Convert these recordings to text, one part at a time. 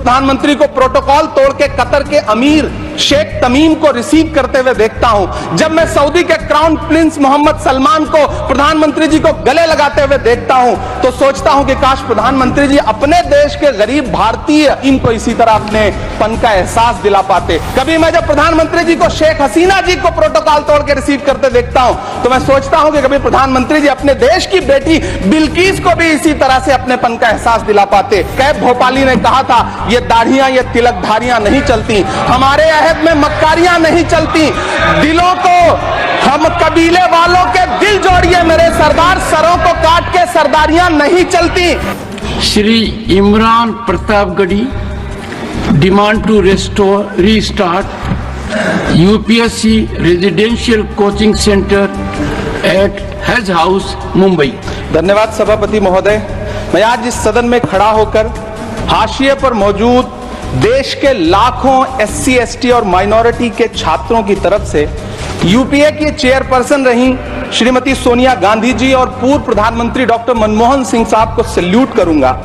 प्रधानमंत्री को प्रोटोकॉल तोड़ के कतर के अमीर शेख तमीम को रिसीव करते हुए देखता हूं, जब मैं सऊदी के क्राउन प्रिंस मोहम्मद सलमान को प्रधानमंत्री जी को गले लगाते हुए देखता हूं, तो सोचता हूं कि काश प्रधानमंत्री जी अपने देश के गरीब भारतीय इनको इसी तरह अपने पन का एहसास दिला पाते। कभी मैं जब प्रधानमंत्री जी को शेख हसीना जी को प्रोटोकॉल तोड़ के रिसीव करते देखता हूं, तो मैं सोचता हूं कि कभी प्रधानमंत्री जी अपने देश की बेटी बिल्किस को भी इसी तरह से अपने पन का एहसास दिला पाते। कैब भोपाली ने कहा था, ये दाढ़ियां ये तिलकधारियां नहीं चलती, हमारे अहद में मक्कारियां नहीं चलती, दिलों को हम कबीले वालों के दिल जोड़िए मेरे सरदार, सरों को काट के सरदारियां नहीं चलती। Shri Imran Pratapgarhi demand to restart UPSC residential coaching centre at Haj House Mumbai. धन्यवाद सभापति महोदय। मैं आज इस सदन में खड़ा होकर हाशिए पर मौजूद देश के लाखों SC ST और माइनॉरिटी के छात्रों की तरफ से यूपीए की चेयरपर्सन रही श्रीमती सोनिया गांधी जी और पूर्व प्रधानमंत्री डॉक्टर मनमोहन सिंह साहब को सैल्यूट करूंगा,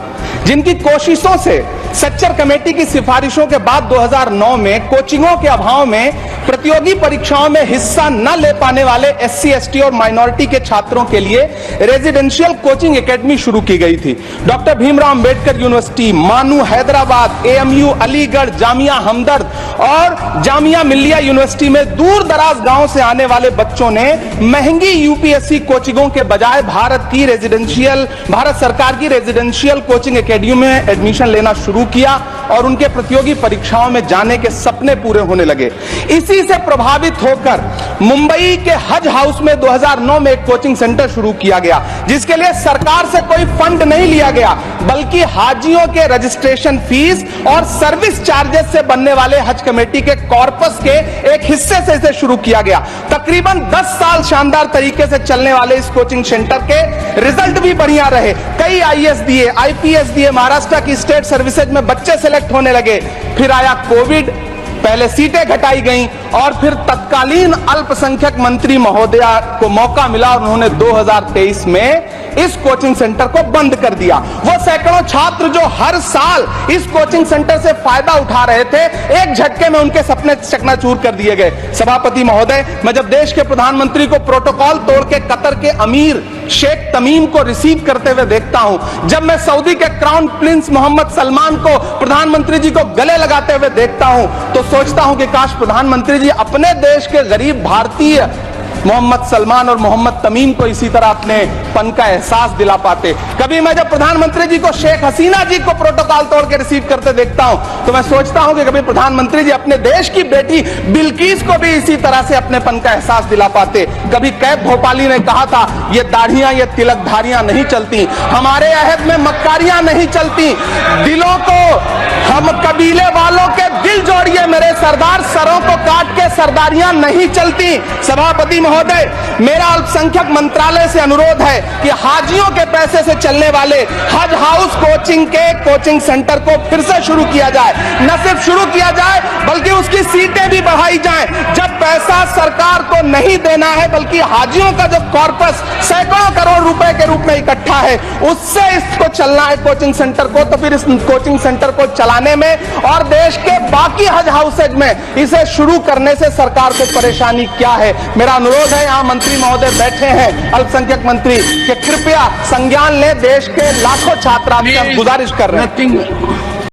जिनकी कोशिशों से सच्चर कमेटी की सिफारिशों के बाद 2009 में कोचिंगों के अभाव में प्रतियोगी परीक्षाओं में हिस्सा न ले पाने वाले SC ST और माइनॉरिटी के छात्रों के लिए रेजिडेंशियल कोचिंग एकेडमी शुरू की गई थी। डॉक्टर भीमराव अंबेडकर यूनिवर्सिटी, मानू हैदराबाद, AMU अलीगढ़, जामिया हमदर्द और जामिया मिल्लिया यूनिवर्सिटी में दूर दराज गांव से आने वाले बच्चों ने महंगी UPSC कोचिंगों के बजाय भारत सरकार की रेजिडेंशियल कोचिंग एकेडमी में एडमिशन लेना शुरू किया और उनके प्रतियोगी परीक्षाओं में जाने के सपने पूरे होने लगे। इसी से प्रभावित होकर मुंबई के हज हाउस में 2009 में एक कोचिंग सेंटर शुरू किया गया, जिसके लिए सरकार से कोई फंड नहीं लिया गया, बल्कि हाजियों के रजिस्ट्रेशन फीस और सर्विस चार्जेस से बनने वाले हज कमेटी के कॉर्पस के एक हिस्से से इसे शुरू किया गया। तकरीबन 10 साल शानदार तरीके से चलने वाले इस कोचिंग सेंटर के रिजल्ट भी बढ़िया रहे। कई IAS दिए, IPS दिए, महाराष्ट्र की स्टेट सर्विसेज में बच्चे सेलेक्ट होने लगे। फिर आया कोविड, पहले सीटें घटाई गईं और फिर तत्कालीन अल्पसंख्यक मंत्री महोदया को मौका मिला और उन्होंने 2023 में इस कोचिंग सेंटर को बंद कर दिया। वो सैकड़ों छात्र जो हर साल इस कोचिंग सेंटर से फायदा उठा रहे थे, एक झटके में उनके सपने चकनाचूर कर दिए गए। सभापति महोदय, मैं जब देश के प्रधानमंत्री को प्रोटोकॉल तोड़ के कतर के अमीर शेख तमीम को रिसीव करते हुए देखता हूं, जब मैं सऊदी के क्राउन प्रिंस मोहम्मद सलमान को प्रधानमंत्री जी को गले लगाते हुए देखता हूं, तो सोचता हूं कि काश प्रधानमंत्री जी अपने देश के गरीब भारतीय मोहम्मद सलमान और मोहम्मद तमीम को इसी तरह अपने पन का एहसास दिला पाते। कभी मैं जब प्रधानमंत्री जी को शेख हसीना जी को प्रोटोकॉल तोड़ के रिसीव करते देखता हूं, तो मैं सोचता हूं कि कभी प्रधानमंत्री जी अपने देश की बेटी बिल्किस को भी इसी तरह से अपने पन का एहसास दिला पाते। कभी कैब भोपाली ने कहा था, ये दाढ़ियां ये तिलकधारियां नहीं चलती, हमारे अहद में मक्कारियां नहीं चलती, दिलों को हम कबीले वालों के दिल जोड़िए मेरे सरदार, सरों को काट के सरदारियां नहीं चलती। सभापति महोदय, मेरा अल्पसंख्यक मंत्रालय से अनुरोध है कि हाजियों के पैसे से चलने वाले हज हाउस कोचिंग के कोचिंग सेंटर को फिर से शुरू किया जाए। न सिर्फ शुरू किया जाए बल्कि उसकी सीटें भी बढ़ाई जाएं। जब पैसा सरकार को नहीं देना है बल्कि हाजियों का जो कॉर्पस सैकड़ों करोड़ रुपए के रूप में इकट्ठा है, उससे इसको चलना है कोचिंग सेंटर को, तो फिर इस कोचिंग सेंटर को चलाने में और देश के बाकी हज हाउसेज में इसे शुरू करने से सरकार को परेशानी क्या है। मेरा अनुरोध है, यहाँ मंत्री महोदय बैठे हैं, अल्पसंख्यक मंत्री, कि कृपया संज्ञान लें, देश के लाखों छात्र आपसे गुजारिश कर रहे हैं।